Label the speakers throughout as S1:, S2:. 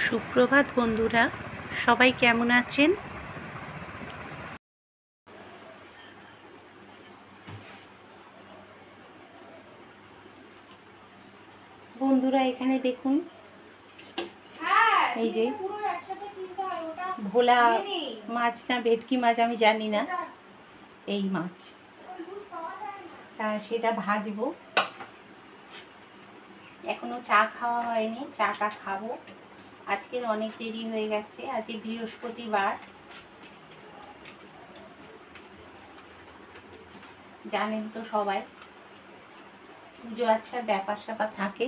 S1: সুপ্রভাত বন্ধুরা, সবাই কেমন আছেন? বন্ধুরা এখানে দেখুন, এই যে ভোলা মাছ না ভেটকি মাছ আমি জানি না, এই মাছ তা সেটা ভাজবো। এখনো চা খাওয়া হয়নি, চাটা খাবো। আজকের অনেক দেরি হয়ে গেছে, আজকে বৃহস্পতিবার, জানেন তো সবাই পুজো আচ্ছার ব্যাপার স্যাপার থাকে।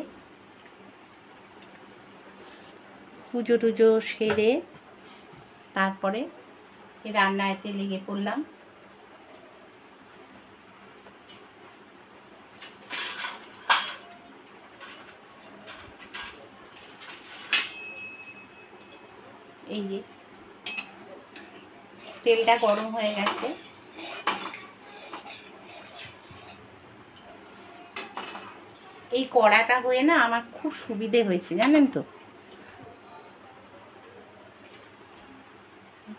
S1: পুজো টুজো সেরে তারপরে রান্নাতে লেগে পড়লাম। এই যে তেলটা গরম হয়ে গেছে, এই কড়াটা হয়ে না আমার খুব সুবিধে হয়েছে, জানেন তো।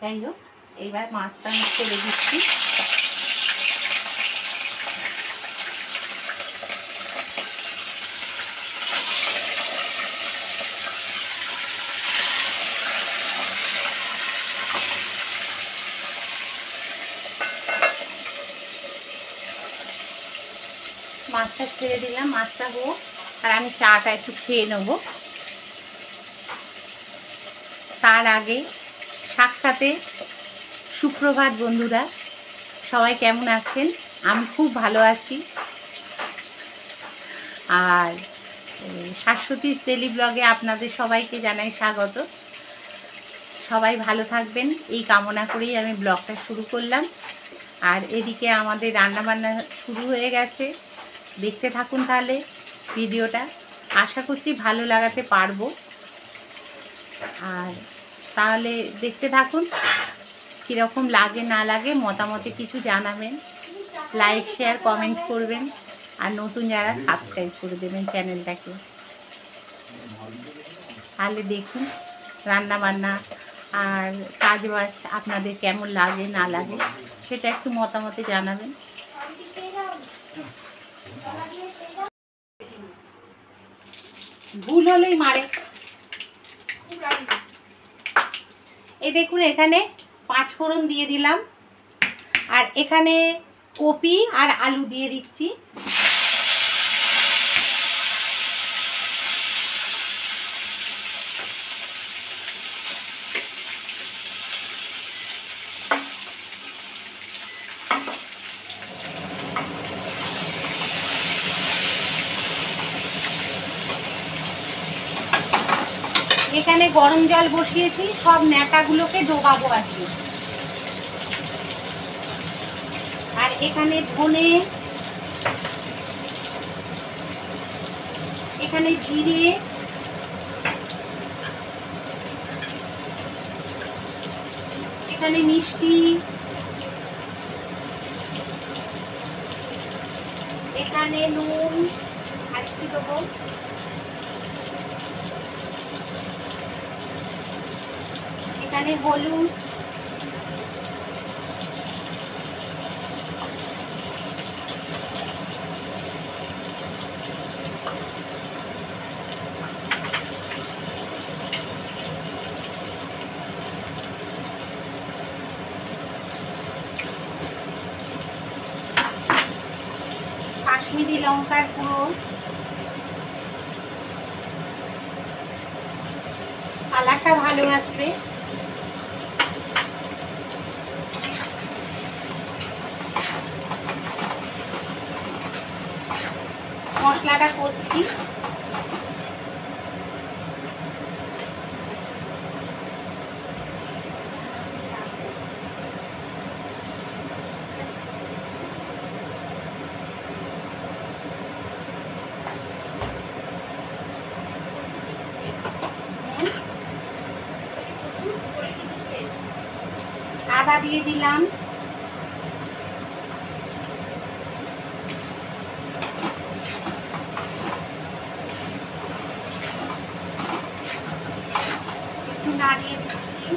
S1: যাই হোক, এইবার মাছটা আমি ছেড়ে দিচ্ছি। মাছটা ছেড়ে দিলাম, মাছটা হোক আর আমি চাটা একটু খেয়ে নেব। তার আগে সাক্ষাতে সুপ্রভাত বন্ধুরা, সবাই কেমন আছেন? আমি খুব ভালো আছি। আর শাশ্বতীশ ডেলি ব্লগে আপনাদের সবাইকে জানাই স্বাগত। সবাই ভালো থাকবেন এই কামনা করেই আমি ব্লগটা শুরু করলাম। আর এদিকে আমাদের রান্নাবান্না শুরু হয়ে গেছে, দেখতে থাকুন তাহলে ভিডিওটা, আশা করছি ভালো লাগাতে পারবো। আর তাহলে দেখতে থাকুন, কীরকম লাগে না লাগে মতামতে কিছু জানাবেন, লাইক শেয়ার কমেন্ট করবেন, আর নতুন যারা সাবস্ক্রাইব করে দেবেন চ্যানেলটাকে। তাহলে দেখুন রান্নাবান্না আর কাজবাজ আপনাদের কেমন লাগে না লাগে সেটা একটু মতামতে জানাবেন। ভুল হলেই মারে। এই দেখুন এখানে 5 ফোড়ন দিয়ে দিলাম, আর এখানে কপি আর আলু দিয়ে দিচ্ছি। এখানে গরম জল বসিয়েছি, সব ন্যাকাগুলোকে ডোবাবো আজকে। আর এখানে ধনে, এখানে জিরে, এখানে মিষ্টি, এখানে নুন আর একটু দেবো, এখানে হলুদ, কাশ্মীরি লঙ্কার গুঁড়ো, কালারটা ভালো আসবে। মশলাটা কষছি। আদা দিয়ে দিলাম, একটু নাড়িয়ে দিচ্ছি।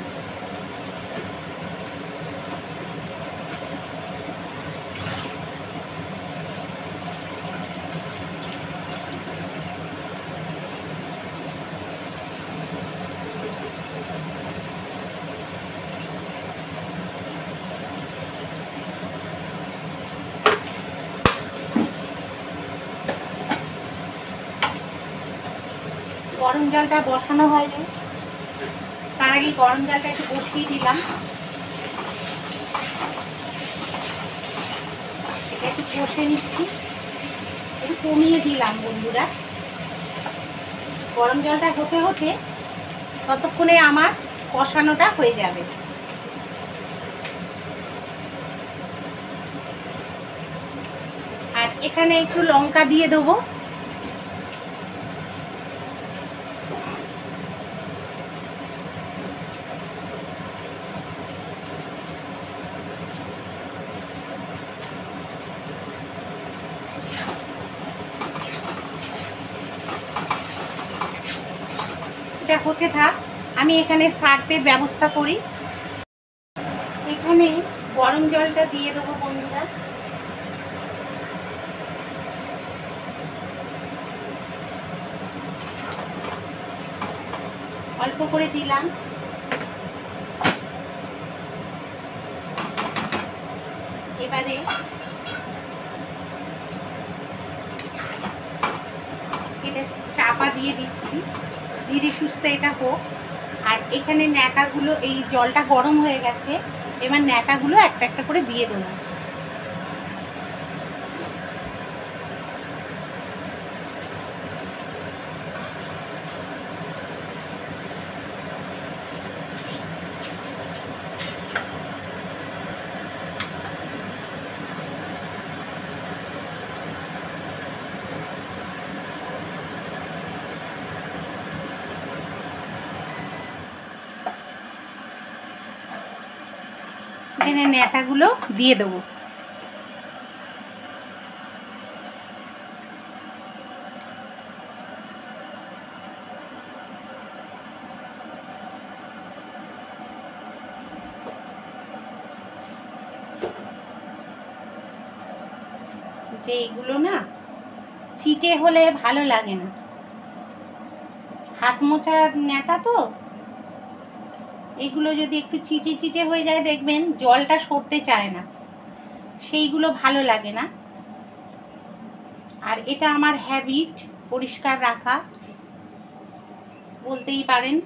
S1: গরম জলটা বসানো হয়নি, তার আগে গরম জলটা একটু বসিয়ে দিলাম। এটা একটু কষে নিচ্ছি, একটু কমিয়ে দিলাম বন্ধুরা। গরম জলটা হতে হতে ততক্ষণে আমার কষানোটা হয়ে যাবে। আর এখানে একটু লঙ্কা দিয়ে দেবো। এটা হতে থাক, আমি এখানে সার্ফের ব্যবস্থা করি। এখানে গরম জলটা দিয়ে দেবো বন্ধুরা। অল্প করে দিলাম। এবারে এটা চাপা দিয়ে দিচ্ছি, ধীরে সুস্থে এটা হোক। আর এখানে ন্যাতাগুলো, এই জলটা গরম হয়ে গেছে, এবার ন্যাতাগুলো একটা একটা করে দিয়ে দেবো। এখানে ন্যাতাগুলো দিয়ে দেবো। এইগুলো না চিটে হলে ভালো লাগে না, হাত মোছার ন্যাতা তো, এগুলো যদি একটু চিটে চিটে হয়ে যায় দেখবেন জলটা সরতে চায় না, সেইগুলো ভালো লাগে না। আর এটা আমার হ্যাবিট, পরিষ্কার রাখা বলতেই পারেন।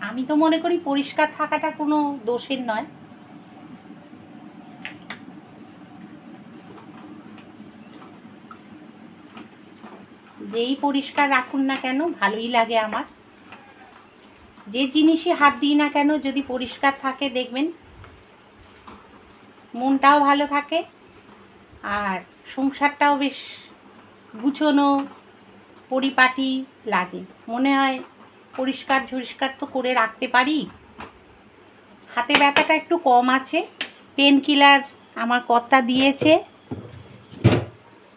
S1: আমি তো মনে করি পরিষ্কার থাকাটা কোনো দোষের নয়। যেই পরিষ্কার রাখুন না কেন ভালোই লাগে আমার। যে জিনিসই হাত দিই না কেন যদি পরিষ্কার থাকে দেখবেন মনটাও ভালো থাকে, আর সংসারটাও বেশ গুছানো পরিপাটি লাগে। মনে হয় পরিষ্কার ঝরিষ্কার তো করে রাখতে পারি। হাতে ব্যথাটা একটু কম আছে, পেন কিলার আমার কর্তা দিয়েছে,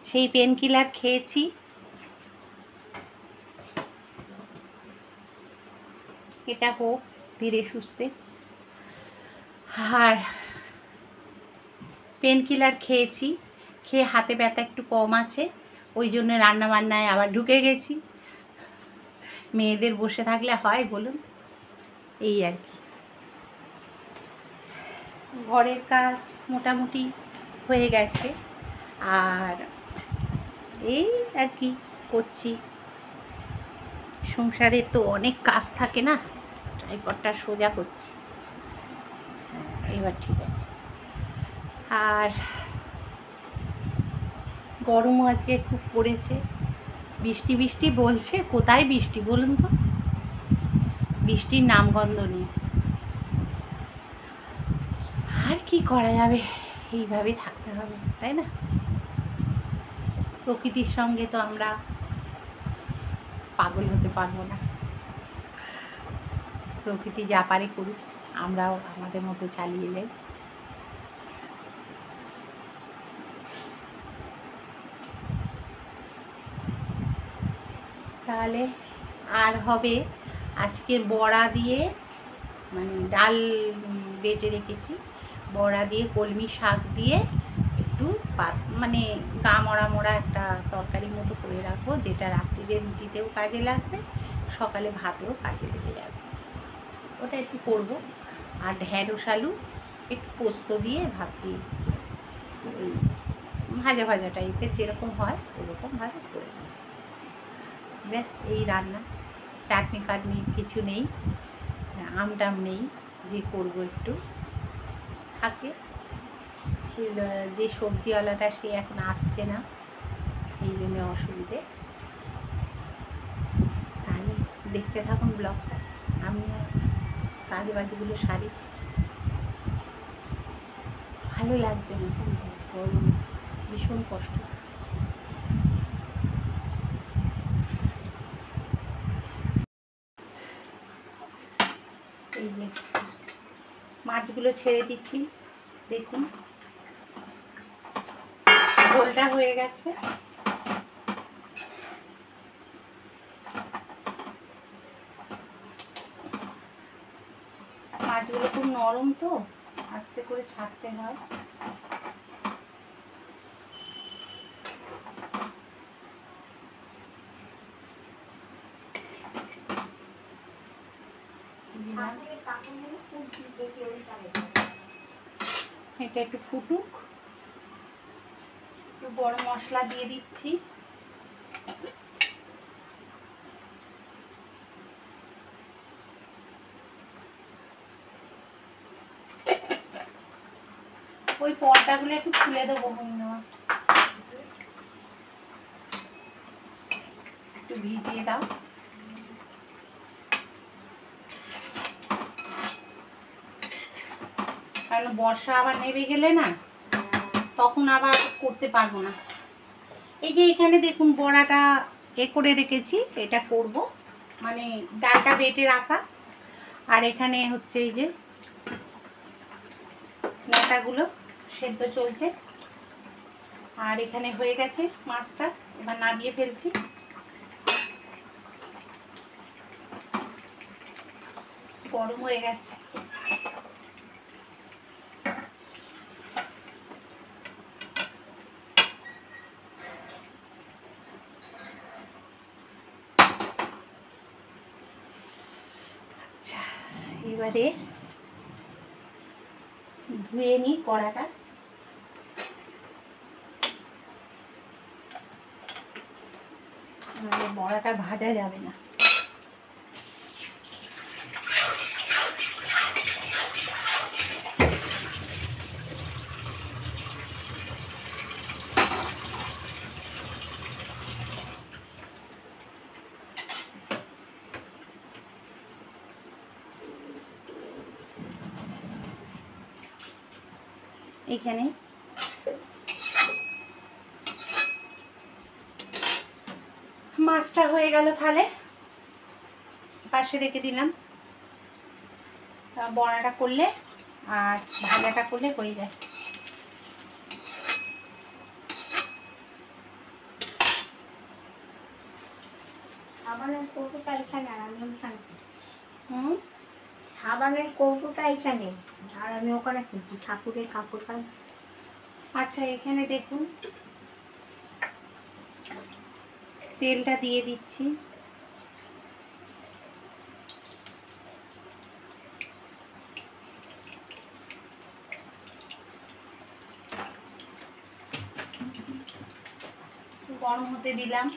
S1: সেই পেন কিলার খেয়েছি। এটা হোক ধীরে সুস্থে। আর পেন কিলার খেয়েছি, খেয়ে হাতে ব্যথা একটু কম আছে, ওই জন্য রান্নাবান্নায় আবার ঢুকে গেছি। মেয়েদের বসে থাকলে হয় বলুন? এই আর কি। ঘরের কাজ মোটামুটি হয়ে গেছে, আর এই আর কি করছি। সংসারে তো অনেক কাজ থাকে না, ট্রাইপডটা সোজা করছি। হ্যাঁ, এবার ঠিক আছে। আর গরমও আজকে খুব পড়েছে, বৃষ্টি বৃষ্টি বলছে, কোথায় বৃষ্টি বলুন তো? বৃষ্টির নামগন্ধ নেই। আর কি করা যাবে, এইভাবেই থাকতে হবে, তাই না? প্রকৃতির সঙ্গে তো আমরা পাগল হতে পারবো না। প্রকৃতি যা পারে করুক, আমরাও আমাদের মতো চালিয়ে যাই। তাহলে আর হবে আজকের বড়া দিয়ে, মানে ডাল বেটে রেখেছি, বড়া দিয়ে কলমি শাক দিয়ে একটু মানে গা মরা মরা একটা তরকারি মতো করে রাখবো, যেটা রাত্রিরে রুটিতেও কাজে লাগবে, সকালে ভাতেও কাজে লেগে যাবে। ওটা একটু করব। আর ঢ্যাঁড়স আলু একটু পোস্ত দিয়ে ভাবছি ওই ভাজা ভাজা টাইপের যেরকম হয় ওরকমভাবে করে নেব। ব্যাস এই রান্না। চাটনি ফাটনি কিছু নেই, আমটাম নেই যে করব একটু। থাকে যে সবজিওয়ালাটা সে এখন আসছে না, এই জন্য অসুবিধে। তাহলে দেখতে থাকুন ব্লগটা, আমিও কাজ বাজগুলো সারি। ভালো লাগছে না, গরম ভীষণ কষ্ট। এই যে মাছগুলো ছেড়ে দিচ্ছি, দেখুন ঝোলটা হয়ে গেছে। মাছগুলো খুব নরম তো, আস্তে করে ছাড়তে হয়। এটা একটু ফুটুক, একটু গরম মশলা দিয়ে দিচ্ছি। ওই পর্দাগুলো একটু খুলে দেবো, একটু ভিজিয়ে দাও। কারণ বর্ষা আবার নেমে গেলে না, তখন আবার করতে পারবো না। এই যে এখানে দেখুন বড়াটা করে রেখেছি, এটা করব, মানে ডালটা বেটে রাখা। আর এখানে হচ্ছে এই যে ডাঁটাগুলো সেদ্ধ চলছে। আর এখানে হয়ে গেছে মাছটা, এবার নামিয়ে ফেলছি। গরম হয়ে গেছে। আচ্ছা, এবারে ধুয়ে নিই কড়াটা। বড়াটা ভাজা যাবে না। এখানে মাছটা হয়ে গেল, তাহলে পাশে রেখে দিলাম। বড়াটা করলে আর ভাজাটা করলে হয়ে যায়।
S2: সাবানের কৌটোটা এখানে আর আমি ওখানে সাবানের কৌটোটা এখানে আর আমি ওখানে খুঁজছি ঠাকুরের কাপড়টা।
S1: আচ্ছা, এখানে দেখুন তেলটা দিয়ে দিচ্ছি। গরম হতে দিলাম।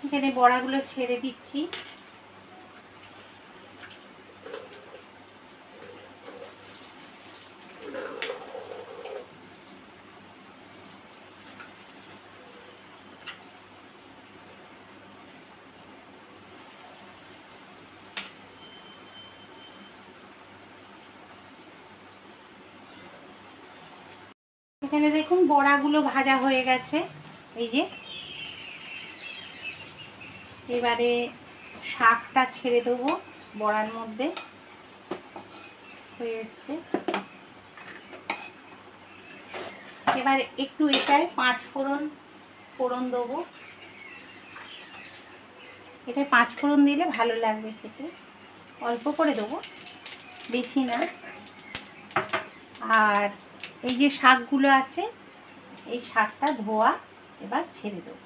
S1: এখানে বড়াগুলো ছেড়ে দিচ্ছি। এখানে দেখুন বড়াগুলো ভাজা হয়ে গেছে, এই যে। এবারে শাকটা ছেড়ে দেবো বড়ার মধ্যে, হয়ে এসছে। এবার একটু এটায় 5 ফোড়ন দেবো। এটায় 5 ফোড়ন দিলে ভালো লাগবে খেতে, অল্প করে দেবো, বেশি না। আর এই যে শাকগুলো আছে, এই শাকটা ধোয়া এবার ছেড়ে দেবো।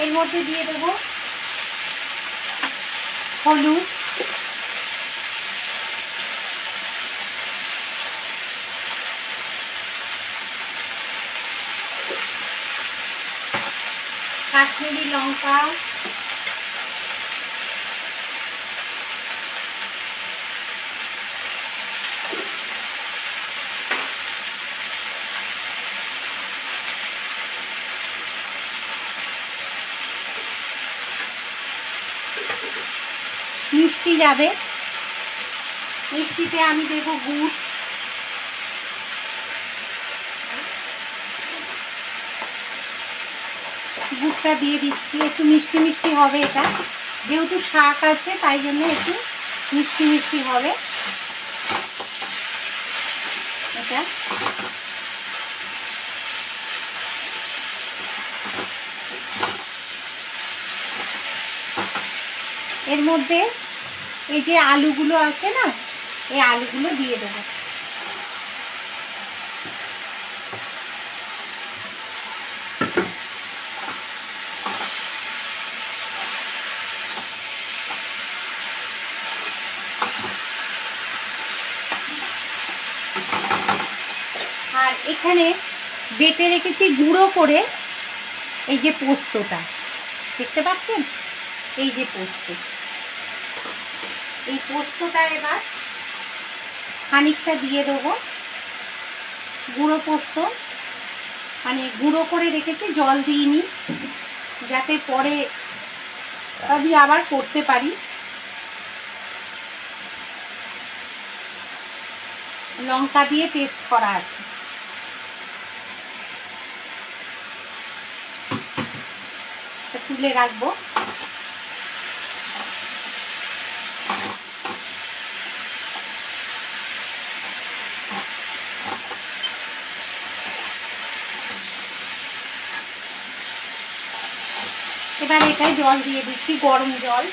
S1: এর মধ্যে দিয়ে দেবো হলুদ, কাশ্মীরি লঙ্কা, মিষ্টি যাবে, মিষ্টিতে আমি দেবো গুড়, গুড়টা দিয়ে দিচ্ছি। একটু মিষ্টি মিষ্টি হবে এটা, যেহেতু শাক আছে তাই জন্য একটু মিষ্টি মিষ্টি হবে এটা। এর মধ্যে এই যে আলুগুলো আছে না, এই আলুগুলো দিয়ে দেবো। আর এখানে বেটে রেখেছি গুঁড়ো করে এই যে পোস্তটা, দেখতে পাচ্ছেন, এই যে পোস্ত, এই পোস্তটা এবার খানিকটা দিয়ে দেবো। গুঁড়ো পোস্ত মানে গুঁড়ো করে রেখেছি, জল দিইনি, যাতে পরে আমি আবার করতে পারি। লঙ্কা দিয়ে পেস্ট করা আছে। তুলে রাখবো। এবার এটাই জল দিয়ে দিচ্ছি, গরম জল।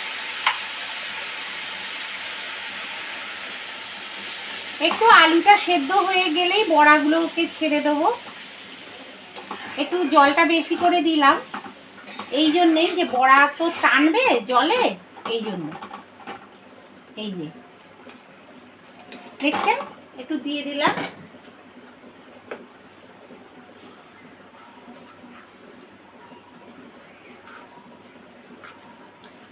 S1: একটু আলুটা সেদ্ধ হয়ে গেলেই বড়াগুলোকে ছেড়ে দেবো। একটু জলটা বেশি করে দিলাম এই জন্যেই যে বড়া তো টানবে জলে, এই জন্য। এই যে দেখছেন, একটু দিয়ে দিলাম।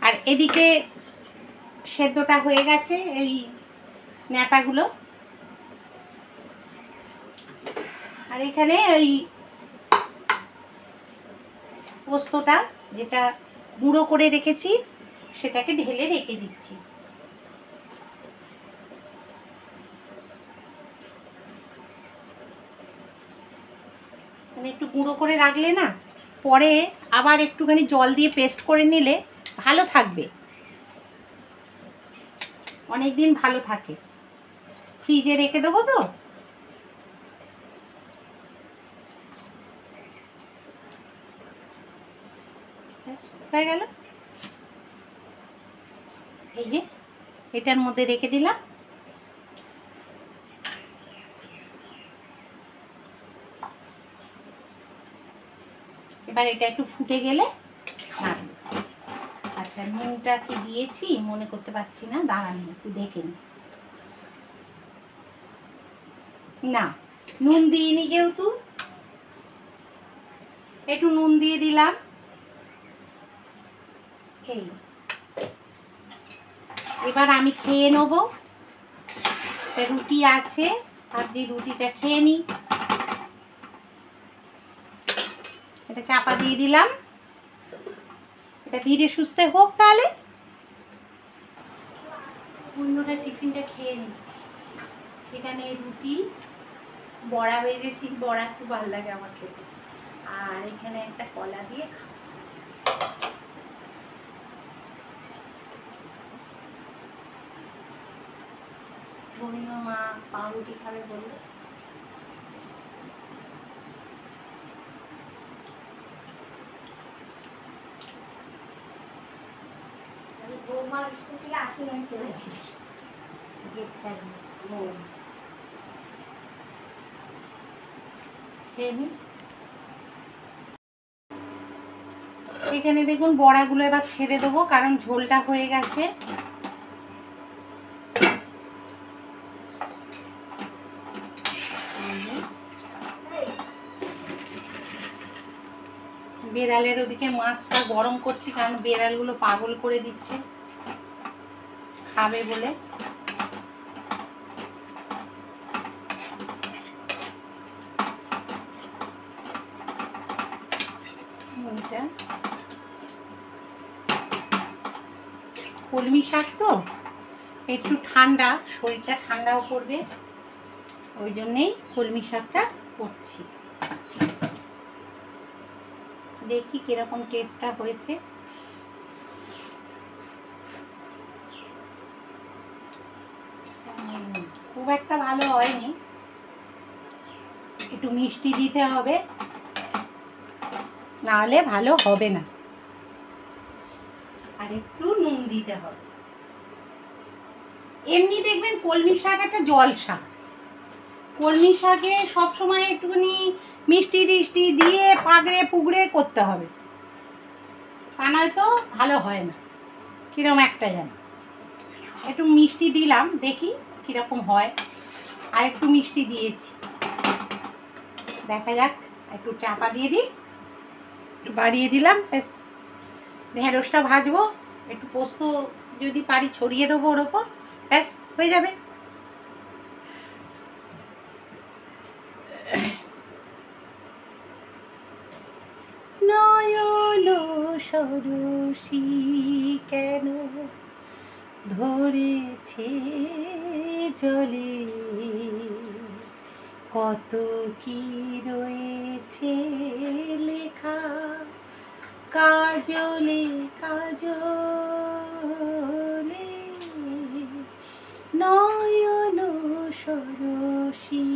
S1: আর এদিকে সেদ্ধটা হয়ে গেছে, এই নেতাগুলো। আর এখানে ওই পোস্তটা যেটা গুঁড়ো করে রেখেছি সেটাকে ঢেলে রেখে দিচ্ছি। মানে একটু গুঁড়ো করে রাখলে না, পরে আবার একটুখানি জল দিয়ে পেস্ট করে নিলে ভালো থাকবে, অনেক দিন ভালো থাকে। ফ্রিজে রেখে দেবো তো। হয়ে গেল, এই যে এটার মধ্যে রেখে দিলাম। এবার এটা একটু ফুটে গেলে নাড়বো। আচ্ছা, নুনটা কি দিয়েছি মনে করতে পারছি না, দাঁড়ান একটু দেখে নিই। না, নুন দিইনি যেহেতু একটু নুন দিয়ে দিলাম। এই এবার আমি খেয়ে নেব। রুটি আছে, ভাবছি রুটিটা খেয়ে নিই। এটা চাপা দিয়ে দিলাম, এটা ধীরে সুস্থে হোক। তাহলে বন্ধুরা টিফিনটা খেয়ে নিই। এখানে রুটি, বড়া ভেজেছি, বড়া খুব ভালো লাগে আমার খেতে। আর এখানে একটা কলা দিয়ে ধনিয়া মা পাউরুটি খাবে বললো।
S2: বৌমা স্কুল থেকে আসি আমি চলে গেছি।
S1: এখানে দেখুন বড়াগুলো এবার ছেড়ে দেবো, কারণ ঝোলটা হয়ে গেছে। বেড়ালের ওদিকে মাছটা গরম করছি, কারণ বেড়ালগুলো পাগল করে দিচ্ছে খাবে বলে। কলমি শাক তো একটু ঠান্ডা, শরীরটা ঠান্ডাও করবে, ওই জন্যেই কলমি শাকটা করছি। দেখি কিরকম টেস্টটা হয়েছে। খুব একটা ভালো হয়নি, একটু মিষ্টি দিতে হবে, নাহলে ভালো হবে না। আর একটু নুন দিতে হবে। এমনি দেখবেন কলমি শাক একটা জল শাক, কলমি শাকে সবসময় একটুখানি মিষ্টি টিষ্টি দিয়ে পাগড়ে পুগড়ে করতে হবে, তা নয়তো ভালো হয় না, কিরকম একটা যেন। একটু মিষ্টি দিলাম, দেখি কিরকম হয়। আর একটু মিষ্টি দিয়েছি, দেখা যাক। একটু চাপা দিয়ে দিই, একটু বাড়িয়ে দিলাম। বেশ, ঢেঁড়সটা ভাজবো, একটু পোস্ত যদি পারি ছড়িয়ে দেবো ওর ওপর, ব্যাস হয়ে যাবে। নয়ন সরসী কেন ধরেছে জলে, কত কি রয়েছে লেখা কাজলে কাজলে। নয়ন সরসী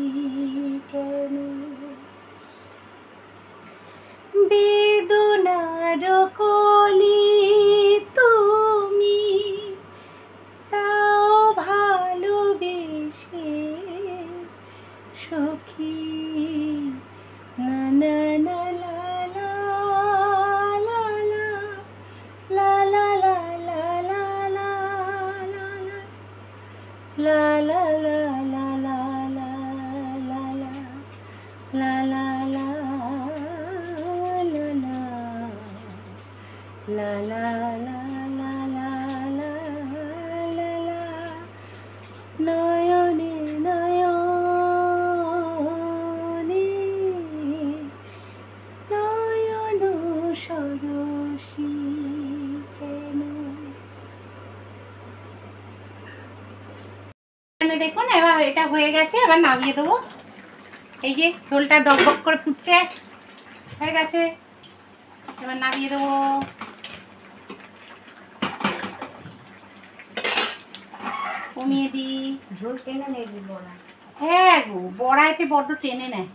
S1: কেন বেদনার কলি তুমি, তাও ভালোবেসে সখী। না না না লা লা লা লা লা লা লা লা লা লা লা লা লা লা লা লা লা লা লা la la la la la la la la নয়নে নয়নে নয়ন সরসী কেন। দেখুন এবার এটা হয়ে গেছে, এবার নামিয়ে দেবো। এই যে ঝোলটা ডকবক করে ফুটছে, হয়ে গেছে, এবার নামিয়ে দেবো। কমিয়ে দিই,
S2: ঝোল টেনে নেবি বড়া।
S1: হ্যাঁ গো, বড়াইতে বড্ড টেনে নেয়।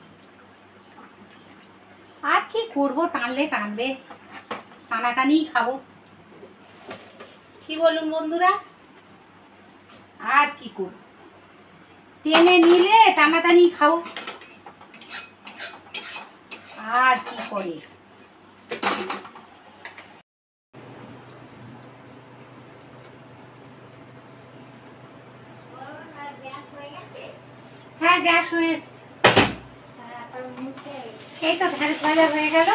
S1: আর কি করবো, টানলে টানবে, টানাটানিই খাবো। কি বলুন বন্ধুরা, আর কি করবো, টেনে নিলে টানাটানি খাও। আর কি করে, হ্যাঁ গ্যাস হয়ে এসছে। এই তো ঢ্যাঁড়স ভাজা হয়ে গেল।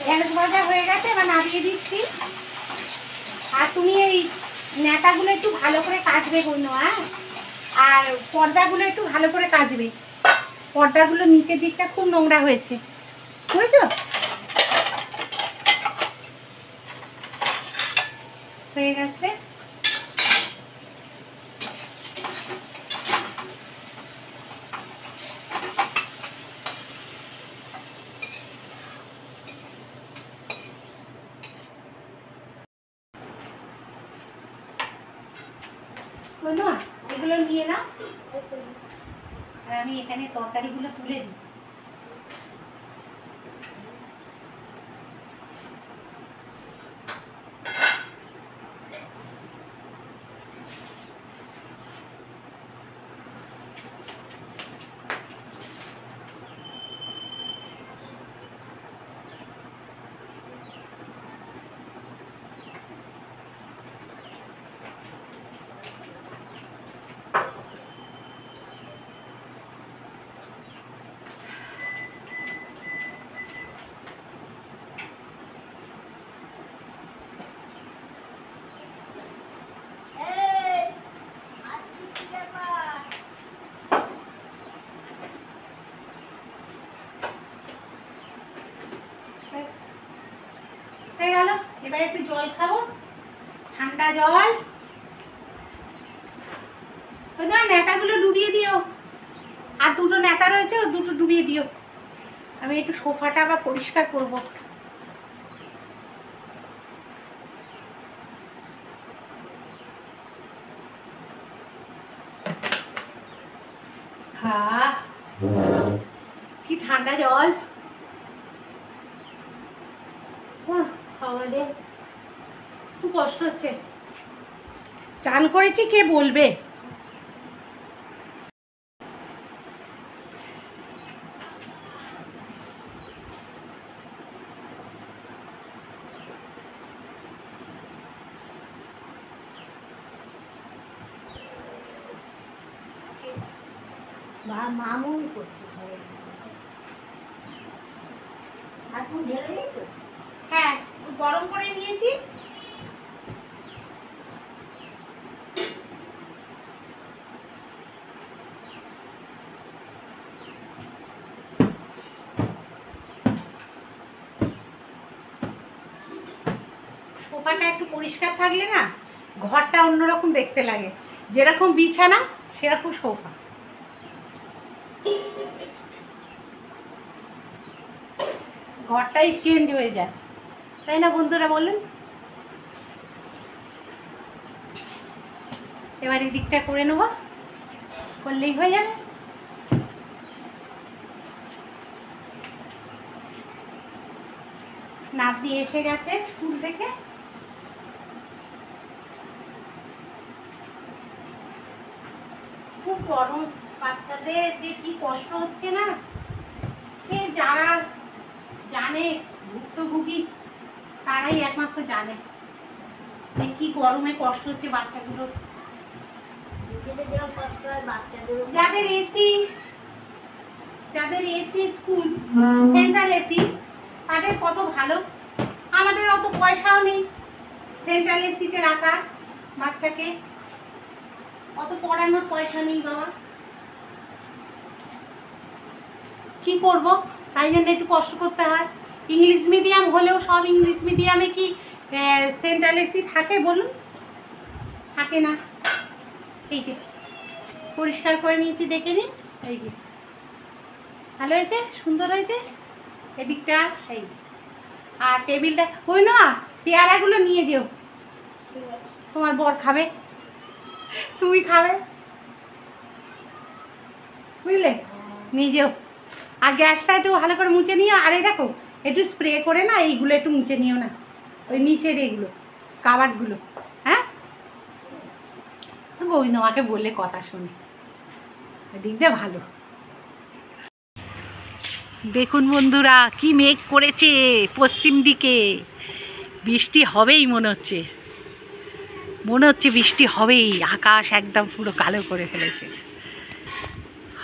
S1: ঢেঁড়স ভাজা হয়ে গেছে, এবার নামিয়ে দিচ্ছি। আর তুমি এই নেতাগুলো একটু ভালো করে কাচবে বললো, হ্যাঁ? আর পর্দাগুলো একটু ভালো করে কাচবে। পর্দাগুলো নিচের দিকটা খুব নোংরা হয়েছে, বুঝেছো? হয়ে গেছে। বললো এগুলো নিয়ে নাও, আর আমি এখানে তরকারিগুলো তুলে দিই। হয়ে গেল। এবার একটু জল খাবো, ঠান্ডা জল। ওই তোমার নেতাগুলো ডুবিয়ে দিও, আর দুটো নেতা রয়েছে, ও দুটো ডুবিয়ে দিও। আমি একটু সোফাটা আবার পরিষ্কার করব। হ্যাঁ, কি ঠান্ডা জল। খুব কষ্ট হচ্ছে, চান করেছি কে বলবে।
S2: মামুন করছে এখন ঢেলে নেই তো।
S1: হ্যাঁ, গরম করে নিয়েছি। সোফাটা একটু পরিষ্কার থাকলে না ঘরটা অন্যরকম দেখতে লাগে। যেরকম বিছানা সেরকম সোফা। ঘরটাই চেঞ্জ হয়ে যায়, তাই না বন্ধুরা বলুন? এবার এই দিকটা করে নেব, করলেই হয়ে যাবে। নাতনি এসে গেছে স্কুল থেকে। খুব গরম, বাচ্চাদের যে কি কষ্ট হচ্ছে না, সে যারা জানে, ভুক্তভোগী তারাই একমাত্র জানে যে কি গরমে কষ্ট হচ্ছে বাচ্চাগুলোর। যাদের এসি স্কুল, সেন্ট্রাল এসি, তাদের কত ভালো। আমাদের অত পয়সাও নেই সেন্ট্রাল এসিতে রাখা বাচ্চাকে, অত পড়ানোর পয়সা নেই বাবা। কি করব, তাই জন্য একটু কষ্ট করতে হয়। ইংলিশ মিডিয়াম হলেও সব ইংলিশ মিডিয়ামে কি সেন্ট্রাল এসি থাকে বলুন? থাকে না। এই যে পরিষ্কার করে নিয়েছি, দেখে নিন। এই যে ভালো হয়েছে, সুন্দর হয়েছে এদিকটা। এই আর টেবিলটা, ওই না পেয়ারাগুলো নিয়ে যেও, তোমার বর খাবে, তুমি খাবে, বুঝলে? নিয়ে যেও। আর গ্যাসটা একটু ভালো করে মুছে নিও। আর এই দেখো একটু স্প্রে করে না এইগুলো একটু মুছে নিও না, ওই নিচের এগুলো কাবার্ডগুলো। হ্যাঁ, গোবিন্দ আমাকে বললে কথা শুনে, দিকটা ভালো। দেখুন বন্ধুরা, কি মেঘ করেছে পশ্চিম দিকে। বৃষ্টি হবেই মনে হচ্ছে, বৃষ্টি হবেই। আকাশ একদম পুরো কালো করে ফেলেছে,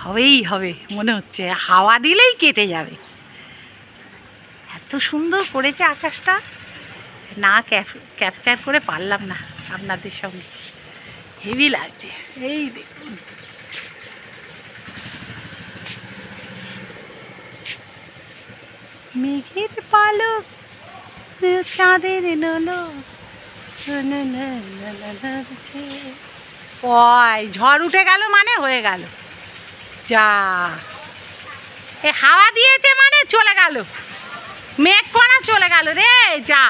S1: হবেই হবে মনে হচ্ছে। হাওয়া দিলেই কেটে যাবে, এত এত সুন্দর করেছে আকাশটা, না ক্যাপচার করে পারলাম না আপনাদের সঙ্গে। হেভি লাগছে। এই দেখুন, মেঘের পালক চাঁদের নলক, ওই ঝড় উঠে গেল মানে হয়ে গেল। যা এ হাওয়া দিয়েছে মানে চলে গেল, মেঘ করা চলে গেল রে। যা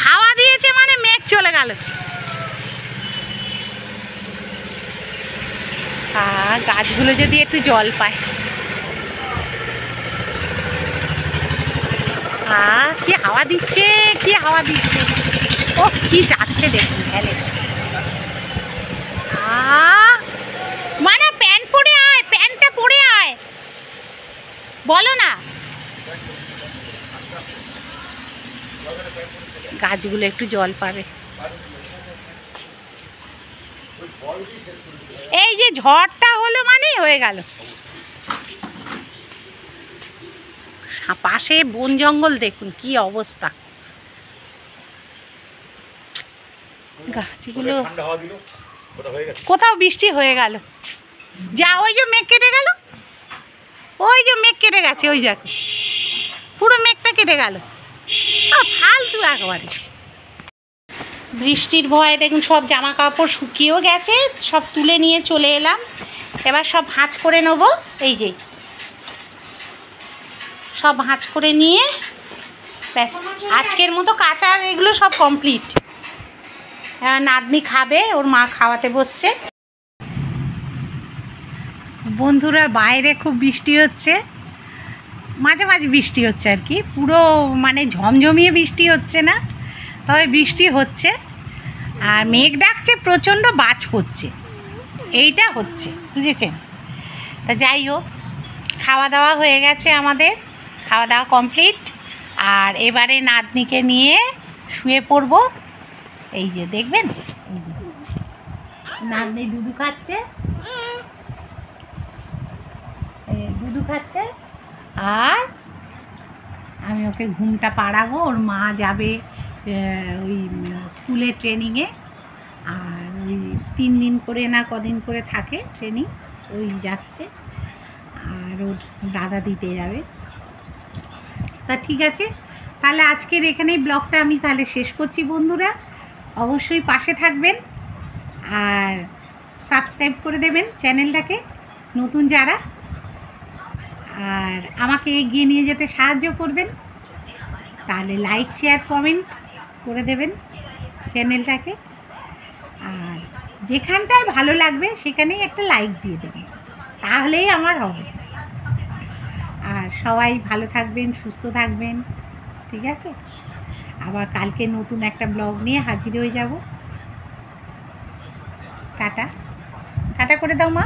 S1: হাওয়া দিয়েছে মানে মেঘ চলে গেল। গাছগুলো যদি একটু জল পায়। কি হাওয়া দিচ্ছে, কি হাওয়া দিচ্ছে। ও কি যাচ্ছে দেখুন হেলে। মানে প্যান্ট পরে আয়, প্যান্টটা পরে আয়, বলো না। গাছগুলো একটু জল পাবে। এই যে ঝড়টা হলো মানে হয়ে গেল। পাশে বন জঙ্গল দেখুন কি অবস্থা। গাছগুলো কোথাও বৃষ্টি হয়ে গেল। যা ওই যে মেঘ কেটে গেল, ওই যে মেঘ কেটে গেছে, ওই দেখো পুরো মেঘটা কেটে গেল। ফালতু একবারে। বৃষ্টির ভয়ে দেখুন সব জামা কাপড় শুকিয়েও গেছে, সব তুলে নিয়ে চলে এলাম। এবার সব ভাঁজ করে নেব। এই যে সব ভাঁজ করে নিয়ে ব্যাস আজকের মতো কাঁচা এগুলো সব কমপ্লিট। নাতনি খাবে, ওর মা খাওয়াতে বসছে। বন্ধুরা বাইরে খুব বৃষ্টি হচ্ছে, মাঝে মাঝে বৃষ্টি হচ্ছে আর কি, পুরো মানে ঝমঝমিয়ে বৃষ্টি হচ্ছে না, তবে বৃষ্টি হচ্ছে। আর মেঘ ডাকছে, প্রচণ্ড বাজ পড়ছে, এইটা হচ্ছে, বুঝেছেন। তা যাই হোক, খাওয়া দাওয়া হয়ে গেছে আমাদের, খাওয়া দাওয়া কমপ্লিট। আর এবারে নাতনিকে নিয়ে শুয়ে পড়ব। এই যে দেখবেন, নাতনি দুধু খাচ্ছে, দুধু খাচ্ছে। আর আমি ওকে ঘুমটা পাড়াবো। ওর মা যাবে ওই স্কুলে ট্রেনিংয়ে, আর ওই 3 দিন করে না কদিন করে থাকে ট্রেনিং, ওই যাচ্ছে। আর ওর দাদা দিতে যাবে। তা ঠিক আছে, তাহলে আজকের এখানেই ব্লগটা আমি তাহলে শেষ করছি। বন্ধুরা অবশ্যই পাশে থাকবেন আর সাবস্ক্রাইব করে দেবেন চ্যানেলটাকে, নতুন যারা, আর আমাকে এগিয়ে নিয়ে যেতে সাহায্য করবেন। তাহলে লাইক শেয়ার কমেন্ট করে দেবেন চ্যানেলটাকে, আর যেখানটায় ভালো লাগবে সেখানেই একটা লাইক দিয়ে দেবেন, তাহলেই আমার হবে। আর সবাই ভালো থাকবেন, সুস্থ থাকবেন, ঠিক আছে। আবার কালকে নতুন একটা ব্লগ নিয়ে হাজির হয়ে যাব। টাটা, টাটা করে দাও মা।